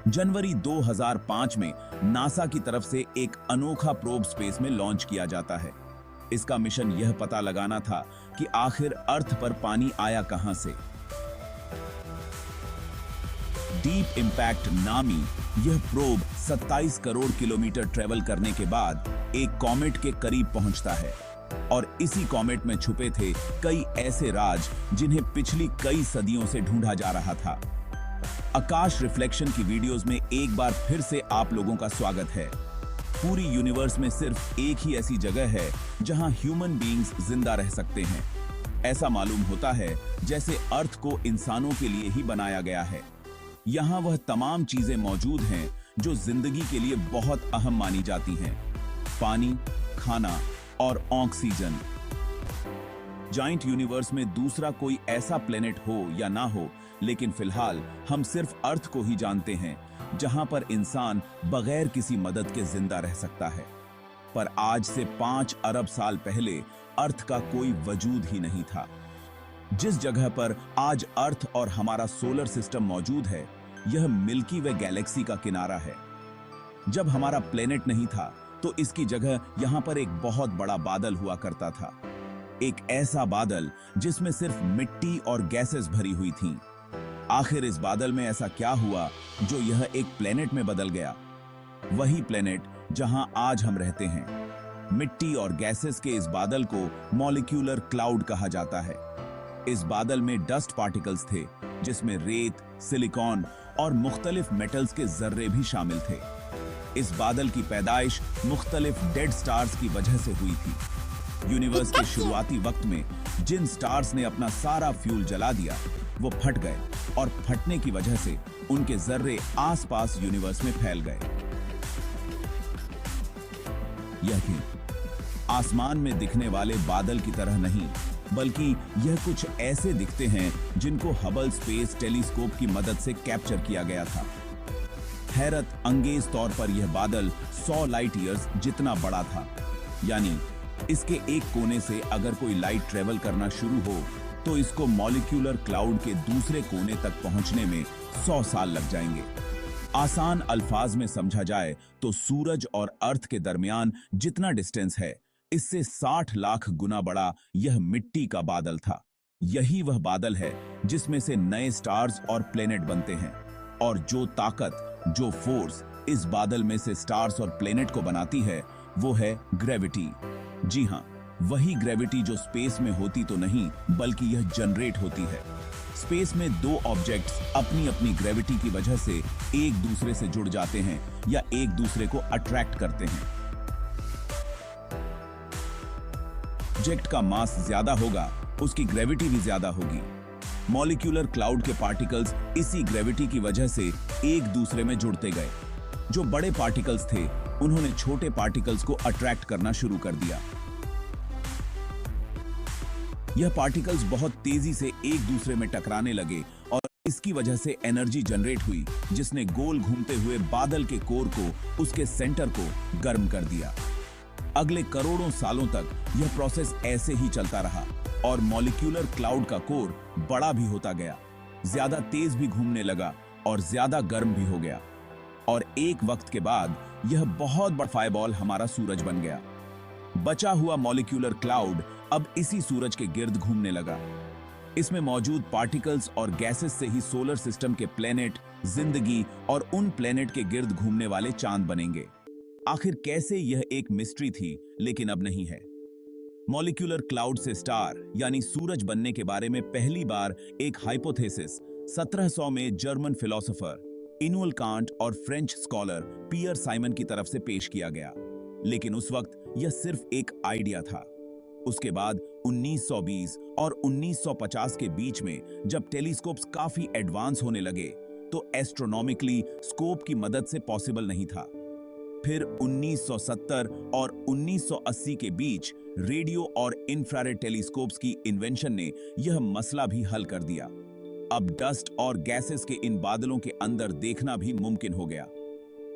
जनवरी 2005 में नासा की तरफ से एक अनोखा प्रोब स्पेस में लॉन्च किया जाता है। इसका मिशन यह पता लगाना था कि आखिर अर्थ पर पानी आया कहां से। डीप इम्पैक्ट नामी यह प्रोब 27 करोड़ किलोमीटर ट्रेवल करने के बाद एक कॉमेट के करीब पहुंचता है और इसी कॉमेट में छुपे थे कई ऐसे राज जिन्हें पिछली कई सदियों से ढूंढा जा रहा था। आकाश रिफ्लेक्शन की वीडियोस में एक बार फिर से आप लोगों का स्वागत है। पूरी यूनिवर्स में सिर्फ एक ही ऐसी जगह है जहां ह्यूमन बीइंग्स जिंदा रह सकते हैं। ऐसा मालूम होता है जैसे अर्थ को इंसानों के लिए ही बनाया गया है। यहाँ वह तमाम चीजें मौजूद हैं जो जिंदगी के लिए बहुत अहम मानी जाती हैं। पानी, खाना और ऑक्सीजन। जाइंट यूनिवर्स में दूसरा कोई ऐसा प्लेनेट हो या ना हो, लेकिन फिलहाल हम सिर्फ अर्थ को ही जानते हैं जहां पर इंसान बगैर किसी मदद के जिंदा रह सकता है। पर आज से 5 अरब साल पहले अर्थ का कोई वजूद ही नहीं था। जिस जगह पर आज अर्थ और हमारा सोलर सिस्टम मौजूद है, यह मिल्की वे गैलेक्सी का किनारा है। जब हमारा प्लेनेट नहीं था तो इसकी जगह यहां पर एक बहुत बड़ा बादल हुआ करता था। एक ऐसा बादल जिसमें सिर्फ मिट्टी और गैसेस भरी हुई थीं। आखिर इस बादल में ऐसा क्या हुआ जो यह एक प्लेनेट में बदल गया? वही प्लेनेट जहां आज हम रहते हैं। मिट्टी और गैसेस के इस बादल को मॉलिक्यूलर क्लाउड कहा जाता है। इस बादल में डस्ट पार्टिकल्स थे जिसमें रेत, सिलिकॉन और मुख्तलिफ मेटल्स के जर्रे भी शामिल थे। इस बादल की पैदाइश मुख्तलिफ डेड स्टार्स की वजह से हुई थी। यूनिवर्स के शुरुआती वक्त में जिन स्टार्स ने अपना सारा फ्यूल जला दिया, वो फट गए और फटने की वजह से उनके जर्रे आसपास यूनिवर्स में फैल गए। यह थी आसमान में दिखने वाले बादल की तरह नहीं, बल्कि यह कुछ ऐसे दिखते हैं जिनको हबल स्पेस टेलीस्कोप की मदद से कैप्चर किया गया था। हैरत अंगेज तौर पर यह बादल 100 लाइट ईयर्स जितना बड़ा था। यानी इसके एक कोने से अगर कोई लाइट ट्रेवल करना शुरू हो तो इसको मॉलिक्यूलर क्लाउड के दूसरे कोने तक पहुंचने में 100 साल लग जाएंगे। आसान अल्फाज में समझा जाए तो सूरज और अर्थ के दरमियान जितना डिस्टेंस है, इससे 60 लाख गुना बड़ा यह मिट्टी का बादल था। यही वह बादल है जिसमें से नए स्टार्स और प्लेनेट बनते हैं। और जो ताकत, जो फोर्स इस बादल में से स्टार्स और प्लेनेट को बनाती है, वो है ग्रेविटी। जी हाँ, वही ग्रेविटी जो स्पेस में होती तो नहीं, बल्कि यह जनरेट होती है। स्पेस में दो ऑब्जेक्ट्स अपनी अपनी ग्रेविटी की वजह से एक दूसरे से जुड़ जाते हैं या एक दूसरे को अट्रैक्ट करते हैं। ऑब्जेक्ट का मास ज्यादा होगा, उसकी ग्रेविटी भी ज्यादा होगी। मॉलिक्यूलर क्लाउड के पार्टिकल्स इसी ग्रेविटी की वजह से एक दूसरे में जुड़ते गए। जो बड़े पार्टिकल्स थे, उन्होंने छोटे पार्टिकल्स को अट्रैक्ट करना शुरू कर दिया। यह पार्टिकल्स बहुत तेजी से एक दूसरे में टकराने लगे और इसकी वजह से एनर्जी जनरेट हुई, जिसने गोल घूमते हुए बादल के कोर को, उसके सेंटर को गर्म कर दिया। अगले करोड़ों सालों तक यह प्रोसेस ऐसे ही चलता रहा और मॉलिक्यूलर क्लाउड का कोर बड़ा भी होता गया, ज्यादा तेज भी घूमने लगा और ज्यादा गर्म भी हो गया। और एक वक्त के बाद यह बहुत बड़ा फायरबॉल हमारा सूरज बन गया। बचा हुआ मॉलिक्यूलर क्लाउड अब इसी सूरज के गिर्द घूमने लगा। इसमें मौजूद पार्टिकल्स और गैसेस से ही सोलर सिस्टम के प्लेनेट, जिंदगी और उन प्लेनेट के गिर्द घूमने वाले चांद बनेंगे। आखिर कैसे, यह एक मिस्ट्री थी, लेकिन अब नहीं है। मॉलिक्यूलर क्लाउड से स्टार यानी सूरज बनने के बारे में पहली बार एक हाइपोथेसिस 1700 में जर्मन फिलोसोफर इनुअल कांट और फ्रेंच स्कॉलर पियर साइमन की तरफ से पेश किया गया, लेकिन उस वक्त यह सिर्फ एक आइडिया था। उसके बाद 1920 और 1950 के बीच में जब टेलीस्कोप्स काफी एडवांस होने लगे तो एस्ट्रोनॉमिकली स्कोप की मदद से पॉसिबल नहीं था। फिर 1970 और 1980 के बीच रेडियो और इंफ्रारेड टेलीस्कोप्स की इन्वेंशन ने यह मसला भी हल कर दिया। अब डस्ट और गैसेस के इन बादलों के अंदर देखना भी मुमकिन हो गया।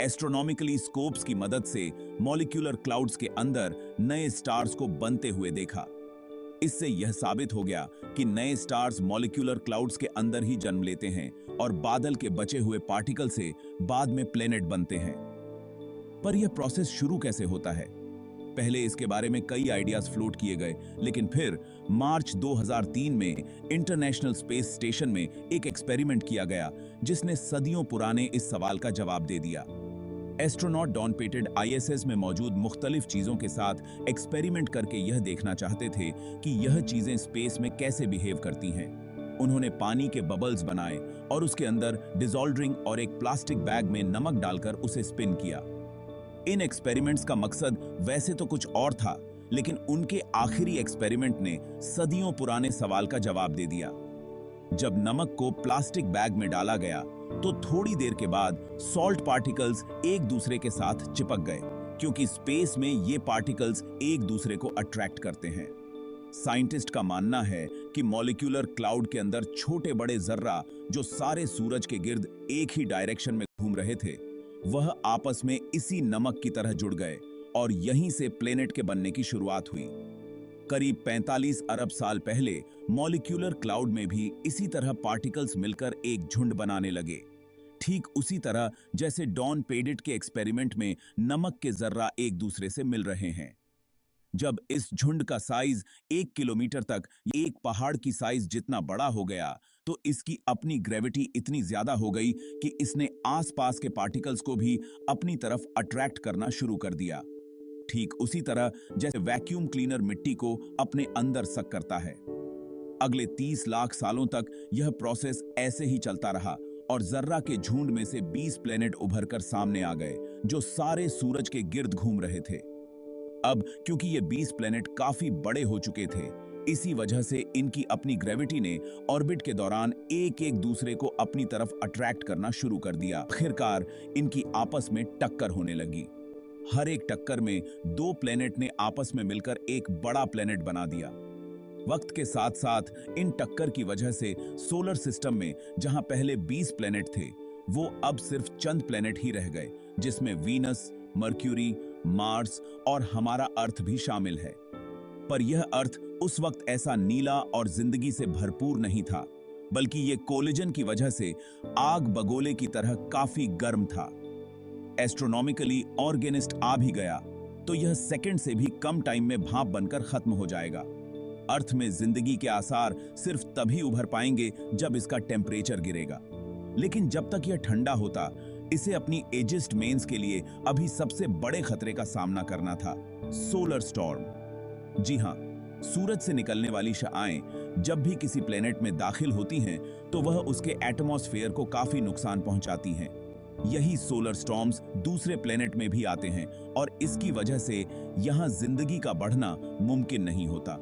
एस्ट्रोनॉमिकली स्कोप्स की मदद से मॉलिक्यूलर क्लाउड्स के अंदर नए स्टार्स को बनते हुए देखा। इससे यह साबित हो गया कि नए स्टार्स मॉलिक्यूलर क्लाउड्स के अंदर ही जन्म लेते हैं और बादल के बचे हुए पार्टिकल से बाद में प्लेनेट बनते हैं। पर यह प्रोसेस शुरू कैसे होता है? पहले इसके बारे में कई आइडियाज फ्लोट किए गए, लेकिन फिर मार्च 2003 में इंटरनेशनल स्पेस स्टेशन में एक एक्सपेरिमेंट किया गया जिसने सदियों पुराने इस सवाल का जवाब दे दिया। एस्ट्रोनॉट डॉन पेटिट आईएसएस में मौजूद मुख्तलिफ चीजों के साथ एक्सपेरिमेंट करके यह देखना चाहते थे कि यह चीजें स्पेस में कैसे बिहेव करती हैं। उन्होंने पानी के बबल्स बनाए और उसके अंदर डिसॉल्डरिंग और एक प्लास्टिक बैग में नमक डालकर उसे स्पिन किया। इन एक्सपेरिमेंट्स का मकसद वैसे तो कुछ और था, लेकिन उनके आखिरी एक्सपेरिमेंट ने सदियों पुराने सवाल का जवाब दे दिया। जब नमक को प्लास्टिक बैग में डाला गया तो थोड़ी देर के बाद सॉल्ट पार्टिकल्स एक दूसरे के साथ चिपक गए, क्योंकि स्पेस में ये पार्टिकल्स एक दूसरे को अट्रैक्ट करते हैं। साइंटिस्ट का मानना है कि मॉलिक्यूलर क्लाउड के अंदर छोटे बड़े जर्रा जो सारे सूरज के गिर्द एक ही डायरेक्शन में घूम रहे थे, वह आपस में इसी नमक की तरह जुड़ गए और यहीं से प्लेनेट के बनने की शुरुआत हुई। करीब 45 अरब साल पहले मॉलिक्यूलर क्लाउड में भी इसी तरह पार्टिकल्स मिलकर एक झुंड बनाने लगे, ठीक उसी तरह जैसे डॉन पेडिट के एक्सपेरिमेंट में नमक के जर्रा एक दूसरे से मिल रहे हैं। जब इस झुंड का साइज 1 किलोमीटर तक एक पहाड़ की साइज जितना बड़ा हो गया, तो इसकी अपनी ग्रेविटी इतनी ज्यादा हो गई कि इसने आसपास के पार्टिकल्स को भी अपनी तरफ अट्रैक्ट करना शुरू कर दिया, ठीक उसी तरह जैसे वैक्यूम क्लीनर मिट्टी को अपने अंदर सक करता है। अगले 30 लाख सालों तक यह प्रोसेस ऐसे ही चलता रहा और जर्रा के झुंड में से 20 प्लेनेट उभर कर सामने आ गए जो सारे सूरज के गिर्द घूम रहे थे। अब क्योंकि ये 20 प्लेनेट काफी बड़े हो चुके थे, इसी वजह से इनकी अपनी ग्रेविटी ने ऑर्बिट के दौरान एक एक दूसरे को अपनी तरफ अट्रैक्ट करना शुरू कर दिया। आखिरकार इनकी आपस में टक्कर होने लगी। हर एक टक्कर में 2 प्लेनेट ने आपस में मिलकर एक बड़ा प्लेनेट बना दिया। वक्त के साथ साथ इन टक्कर की वजह से सोलर सिस्टम में जहां पहले 20 प्लेनेट थे, वो अब सिर्फ चंद प्लेनेट ही रह गए, जिसमें वीनस, मर्क्यूरी, मार्स और हमारा अर्थ भी शामिल है। पर यह अर्थ उस वक्त ऐसा नीला और जिंदगी से भरपूर नहीं था, बल्कि ये कोलिजन की वजह से आग बगोले की तरह काफी गर्म था। एस्ट्रोनॉमिकली ऑर्गेनिस्ट आ भी गया तो यह सेकंड से भी कम टाइम में भाप बनकर खत्म हो जाएगा। अर्थ में जिंदगी के आसार सिर्फ तभी उभर पाएंगे जब इसका टेम्परेचर गिरेगा। लेकिन जब तक यह ठंडा होता, इसे अपनी एजिस्ट मेंस के लिए अभी सबसे बड़े खतरे का सामना करना था, सोलर स्टॉर्म। जी हां, सूरज से निकलने वाली शआएं जब भी किसी प्लेनेट में दाखिल होती हैं तो वह उसके एटमॉस्फेयर को काफी नुकसान पहुंचाती हैं। यही सोलर स्टॉर्म्स दूसरे प्लेनेट में भी आते हैं और इसकी वजह से यहां जिंदगी का बढ़ना मुमकिन नहीं होता।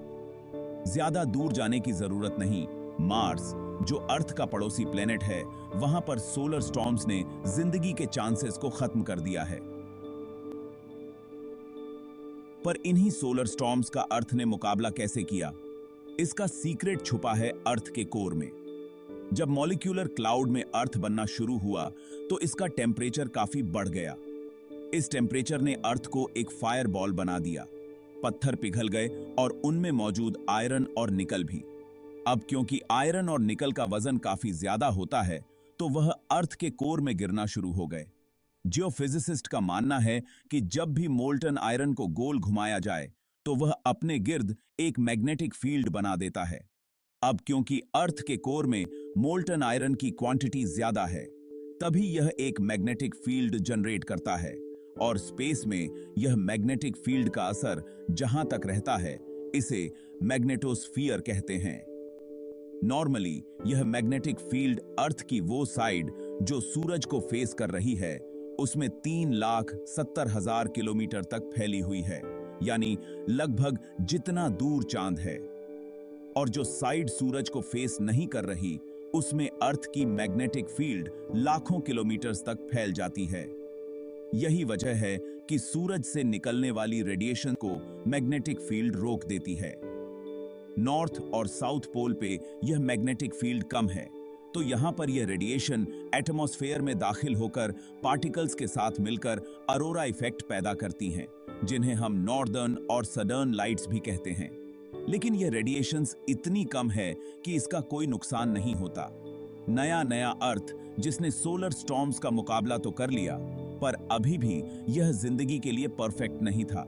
ज्यादा दूर जाने की जरूरत नहीं, मार्स जो अर्थ का पड़ोसी प्लेनेट है, वहां पर सोलर स्टॉर्म्स ने जिंदगी के चांसेस को खत्म कर दिया है। पर इन्हीं सोलर स्टॉर्म्स का अर्थ ने मुकाबला कैसे किया? इसका सीक्रेट छुपा है अर्थ के कोर में। जब मॉलिक्यूलर क्लाउड में अर्थ बनना शुरू हुआ तो इसका टेम्परेचर काफी बढ़ गया। इस टेम्परेचर ने अर्थ को एक फायर बॉल बना दिया। पत्थर पिघल गए और उनमें मौजूद आयरन और निकल भी। अब क्योंकि आयरन और निकल का वजन काफी ज्यादा होता है, तो वह अर्थ के कोर में गिरना शुरू हो गए। जियोफिजिसिस्ट का मानना है कि जब भी मोल्टन आयरन को गोल घुमाया जाए तो वह अपने गिर्द एक मैग्नेटिक फील्ड बना देता है। अब क्योंकि अर्थ के कोर में मोल्टन आयरन की क्वांटिटी ज्यादा है, तभी यह एक मैग्नेटिक फील्ड जनरेट करता है और स्पेस में यह मैग्नेटिक फील्ड का असर जहां तक रहता है, इसे मैग्नेटोस्फीयर कहते हैं। नॉर्मली यह मैग्नेटिक फील्ड अर्थ की वो साइड जो सूरज को फेस कर रही है, उसमें 3,70,000 किलोमीटर तक फैली हुई है, यानी लगभग जितना दूर चांद है। और जो साइड सूरज को फेस नहीं कर रही, उसमें अर्थ की मैग्नेटिक फील्ड लाखों किलोमीटर्स तक फैल जाती है। यही वजह है कि सूरज से निकलने वाली रेडिएशन को मैग्नेटिक फील्ड रोक देती है। नॉर्थ और साउथ पोल पे यह मैग्नेटिक फील्ड कम है, तो यहां पर यह रेडिएशन एटमॉस्फेयर में दाखिल होकर पार्टिकल्स के साथ मिलकर अरोरा इफेक्ट पैदा करती हैं, जिन्हें हम नॉर्दर्न और सदर्न लाइट्स भी कहते हैं। लेकिन यह रेडिएशंस इतनी कम है कि इसका कोई नुकसान नहीं होता। नया नया अर्थ जिसने सोलर स्टॉर्म्स का मुकाबला तो कर लिया, पर अभी भी यह जिंदगी के लिए परफेक्ट नहीं था।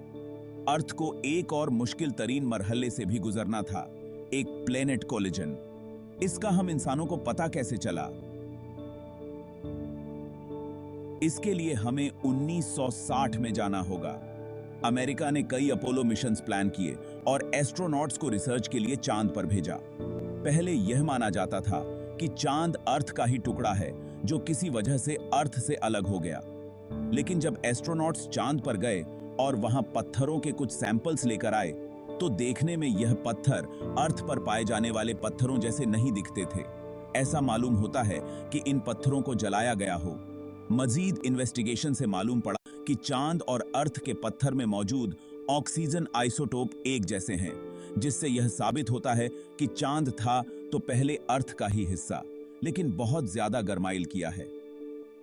अर्थ को एक और मुश्किल तरीन मरहले से भी गुजरना था, एक प्लेनेट कोलिजन। इसका हम इंसानों को पता कैसे चला? इसके लिए हमें 1960 में जाना होगा। अमेरिका ने कई अपोलो मिशंस प्लान किए और एस्ट्रोनॉट्स को रिसर्च के लिए चांद पर भेजा। पहले यह माना जाता था कि चांद अर्थ का ही टुकड़ा है जो किसी वजह से अर्थ से अलग हो गया। लेकिन जब एस्ट्रोनॉट्स चांद पर गए और वहां पत्थरों के कुछ सैंपल्स लेकर आए, तो देखने में यह पत्थर अर्थ पर पाए जाने वाले पत्थरों जैसे नहीं दिखते थे। ऐसा मालूम होता है कि इन पत्थरों को जलाया गया हो। मजीद इन्वेस्टिगेशन से मालूम पड़ा कि चांद और अर्थ के पत्थर में मौजूद ऑक्सीजन आइसोटोप एक जैसे हैं, जिससे यह साबित होता है कि चांद था तो पहले अर्थ का ही हिस्सा, लेकिन बहुत ज्यादा गरमाइल किया है।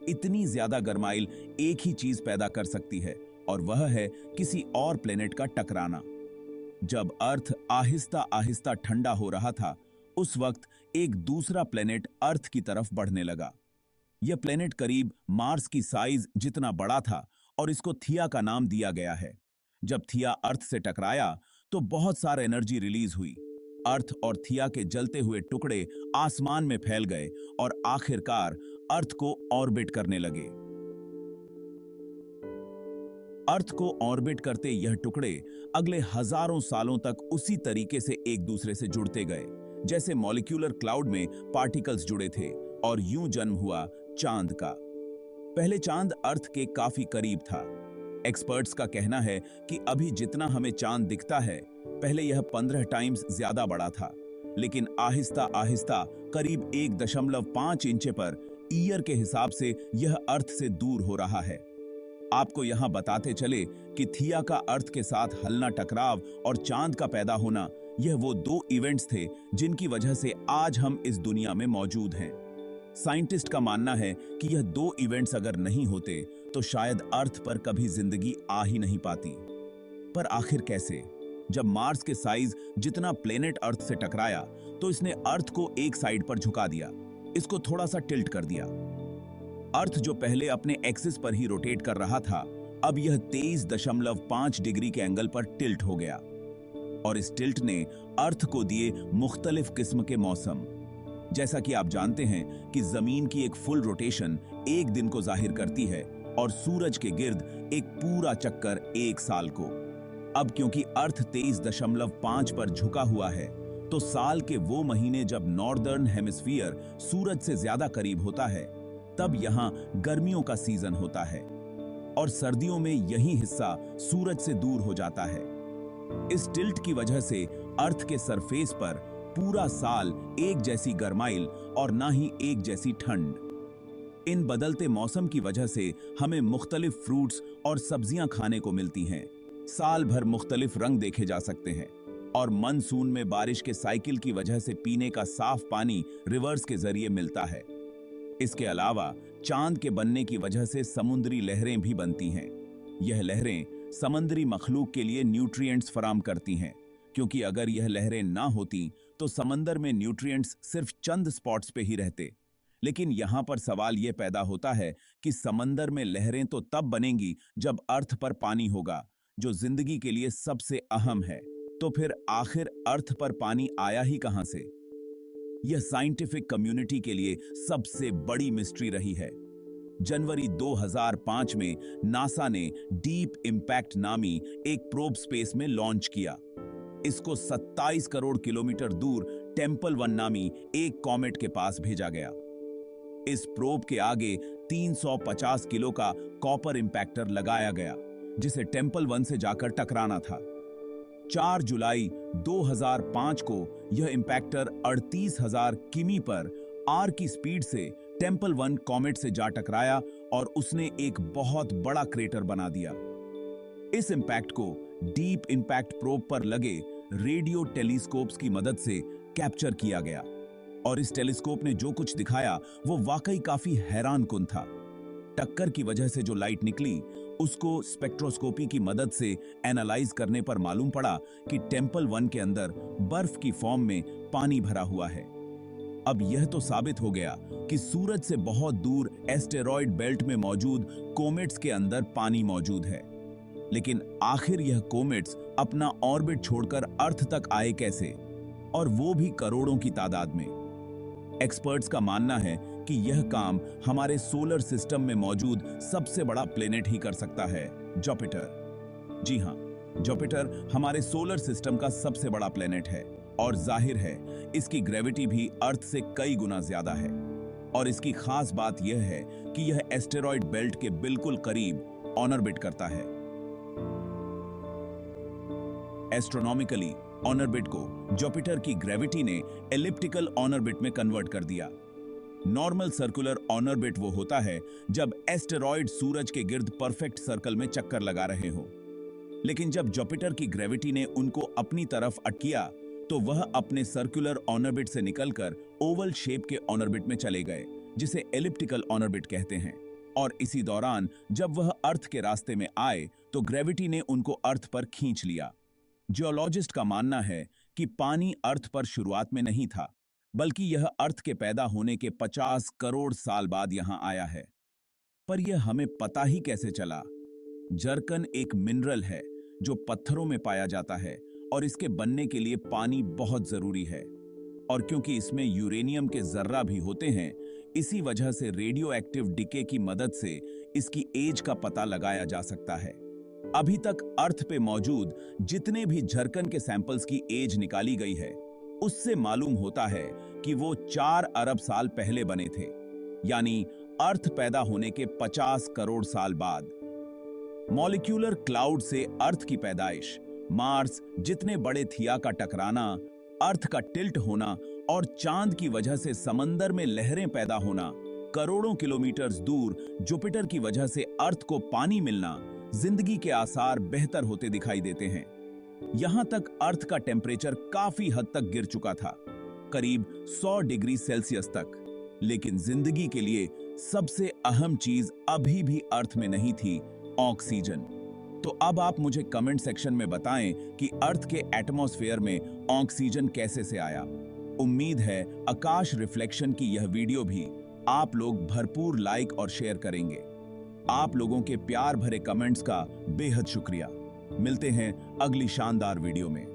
इतनी ज्यादा गरमाइल एक ही चीज पैदा कर सकती है, और वह है किसी और प्लेनेट का टकराना। जब अर्थ आहिस्ता आहिस्ता ठंडा हो रहा था, उस वक्त एक दूसरा प्लेनेट अर्थ की तरफ बढ़ने लगा। यह प्लेनेट करीब मार्स की साइज जितना बड़ा था और इसको थिया का नाम दिया गया है। जब थिया अर्थ से टकराया तो बहुत सारा एनर्जी रिलीज हुई। अर्थ और थिया के जलते हुए टुकड़े आसमान में फैल गए और आखिरकार अर्थ को ऑर्बिट करने लगे। अर्थ को ऑर्बिट करते यह टुकड़े अगले हजारों सालों तक उसी तरीके से एक दूसरे से जुड़ते गए, जैसे मॉलिक्यूलर क्लाउड में पार्टिकल्स जुड़े थे, और यूं जन्म हुआ चांद का। पहले चांद अर्थ के काफी करीब था। एक्सपर्ट्स का कहना है कि अभी जितना हमें चांद दिखता है, पहले यह 15 टाइम्स ज्यादा बड़ा था, लेकिन आहिस्ता आहिस्ता करीब 1.5 इंच पर ईयर के हिसाब से यह अर्थ से दूर हो रहा है। आपको यहां बताते चले कि थिया का अर्थ के साथ हलना टकराव और चांद का पैदा होना, यह वो दो इवेंट्स थे जिनकी वजह से आज हम इस दुनिया में मौजूद हैं। साइंटिस्ट का मानना है कि यह दो इवेंट्स अगर नहीं होते तो शायद अर्थ पर कभी जिंदगी आ ही नहीं पाती। पर आखिर कैसे? जब मार्स के साइज जितना प्लेनेट अर्थ से टकराया तो इसने अर्थ को एक साइड पर झुका दिया, इसको थोड़ा सा टिल्ट कर दिया। अर्थ जो पहले अपने एक्सिस पर ही रोटेट कर रहा था, अब यह 23.5 डिग्री के एंगल पर टिल्ट हो गया, और इस टिल्ट ने अर्थ को दिए मुख्तलिफ किस्म के मौसम। जैसा कि आप जानते हैं कि जमीन की एक फुल रोटेशन एक दिन को जाहिर करती है और सूरज के गिर्द एक पूरा चक्कर एक साल को। अब क्योंकि अर्थ 23.5 पर झुका हुआ है, तो साल के वो महीने जब नॉर्दर्न हेमिस्फीयर सूरज से ज्यादा करीब होता है, तब यहाँ गर्मियों का सीजन होता है, और सर्दियों में यही हिस्सा सूरज से दूर हो जाता है। इस टिल्ट की वजह से अर्थ के सरफेस पर पूरा साल एक जैसी गरमाइल और ना ही एक जैसी ठंड। इन बदलते मौसम की वजह से हमें मुख्तलिफ फ्रूट्स और सब्जियां खाने को मिलती हैं। साल भर मुख्तलिफ रंग देखे जा सकते हैं, और मानसून में बारिश के साइकिल की वजह से पीने का साफ पानी रिवर्स के जरिए मिलता है। इसके अलावा चांद के बनने की वजह से समुद्री लहरें भी बनती हैं। यह लहरें समुद्री मखलूक के लिए न्यूट्रिएंट्स फराम करती हैं, क्योंकि अगर यह लहरें ना होती तो समंदर में न्यूट्रिएंट्स सिर्फ चंद स्पॉट्स पे ही रहते। लेकिन यहां पर सवाल यह पैदा होता है कि समंदर में लहरें तो तब बनेंगी जब अर्थ पर पानी होगा, जो जिंदगी के लिए सबसे अहम है। तो फिर आखिर अर्थ पर पानी आया ही कहां से? यह साइंटिफिक कम्युनिटी के लिए सबसे बड़ी मिस्ट्री रही है। जनवरी 2005 में नासा ने डीप इम्पैक्ट नामी एक प्रोब स्पेस में लॉन्च किया। इसको 27 करोड़ किलोमीटर दूर टेम्पल 1 नामी एक कॉमेट के पास भेजा गया। इस प्रोब के आगे 350 किलो का कॉपर इंपैक्टर लगाया गया, जिसे टेम्पल 1 से जाकर टकराना था। 4 जुलाई 2005 को यह इंपैक्टर 38,000 किमी पर आर की स्पीड से टेम्पल 1 कॉमेट से जा टकराया और उसने एक बहुत बड़ा क्रेटर बना दिया। इस इंपैक्ट को डीप इंपैक्ट प्रोब पर लगे रेडियो टेलीस्कोप्स की मदद से कैप्चर किया गया, और इस टेलीस्कोप ने जो कुछ दिखाया वो वाकई काफी हैरानकुन था। टक्कर की वजह से जो लाइट निकली उसको स्पेक्ट्रोस्कोपी की मदद से एनालाइज करने पर मालूम पड़ा कि टेम्पल 1 के अंदर बर्फ की फॉर्म में पानी भरा हुआ है। अब यह तो साबित हो गया कि सूरज से बहुत दूर एस्टेरॉयड बेल्ट में मौजूद कोमेट्स के अंदर पानी मौजूद है। लेकिन आखिर यह कोमेट्स अपना ऑर्बिट छोड़कर अर्थ तक आए कैसे, और वो भी करोड़ों की तादाद में। एक्सपर्ट्स का मानना है कि यह काम हमारे सोलर सिस्टम में मौजूद सबसे बड़ा प्लेनेट ही कर सकता है, जुपिटर। जी हां, जुपिटर हमारे सोलर सिस्टम का सबसे बड़ा प्लेनेट है और जाहिर है इसकी ग्रेविटी भी अर्थ से कई गुना ज्यादा है। और इसकी खास बात यह है कि यह एस्टेरॉयड बेल्ट के बिल्कुल करीब ऑनर्बिट करता है। एस्ट्रोनॉमिकली ऑनर्बिट को जुपिटर की ग्रेविटी ने एलिप्टिकल ऑनर्बिट में कन्वर्ट कर दिया। नॉर्मल सर्कुलर ऑनर्बिट वो होता है जब एस्टेरॉयड सूरज के गिर्द परफेक्ट सर्कल में चक्कर लगा रहे हो। लेकिन जब जुपिटर की ग्रेविटी ने उनको अपनी तरफ अटकिया तो वह अपने सर्कुलर ऑनर्बिट से निकलकर ओवल शेप के ऑनर्बिट में चले गए, जिसे एलिप्टिकल ऑनर्बिट कहते हैं। और इसी दौरान जब वह अर्थ के रास्ते में आए तो ग्रेविटी ने उनको अर्थ पर खींच लिया। जियोलॉजिस्ट का मानना है कि पानी अर्थ पर शुरुआत में नहीं था, बल्कि यह अर्थ के पैदा होने के 50 करोड़ साल बाद यहां आया है। पर यह हमें पता ही कैसे चला? जर्कन एक मिनरल है जो पत्थरों में पाया जाता है और इसके बनने के लिए पानी बहुत जरूरी है। और क्योंकि इसमें यूरेनियम के जर्रा भी होते हैं, इसी वजह से रेडियो एक्टिव डिके की मदद से इसकी एज का पता लगाया जा सकता है। अभी तक अर्थ पे मौजूद जितने भी जर्कन के सैंपल्स की एज निकाली गई है, उससे मालूम होता है कि वो 4 अरब साल पहले बने थे, यानी अर्थ पैदा होने के 50 करोड़ साल बाद। मॉलिक्यूलर क्लाउड से अर्थ की पैदाइश, मार्स जितने बड़े थिया का टकराना, अर्थ का टिल्ट होना और चांद की वजह से समंदर में लहरें पैदा होना, करोड़ों किलोमीटर दूर जुपिटर की वजह से अर्थ को पानी मिलना, जिंदगी के आसार बेहतर होते दिखाई देते हैं। यहां तक अर्थ का टेम्परेचर काफी हद तक गिर चुका था, करीब 100 डिग्री सेल्सियस तक। लेकिन जिंदगी के लिए सबसे अहम चीज अभी भी अर्थ में नहीं थी, ऑक्सीजन। तो अब आप मुझे कमेंट सेक्शन में बताएं कि अर्थ के एटमॉस्फेयर में ऑक्सीजन कैसे से आया। उम्मीद है आकाश रिफ्लेक्शन की यह वीडियो भी आप लोग भरपूर लाइक और शेयर करेंगे। आप लोगों के प्यार भरे कमेंट्स का बेहद शुक्रिया। मिलते हैं अगली शानदार वीडियो में।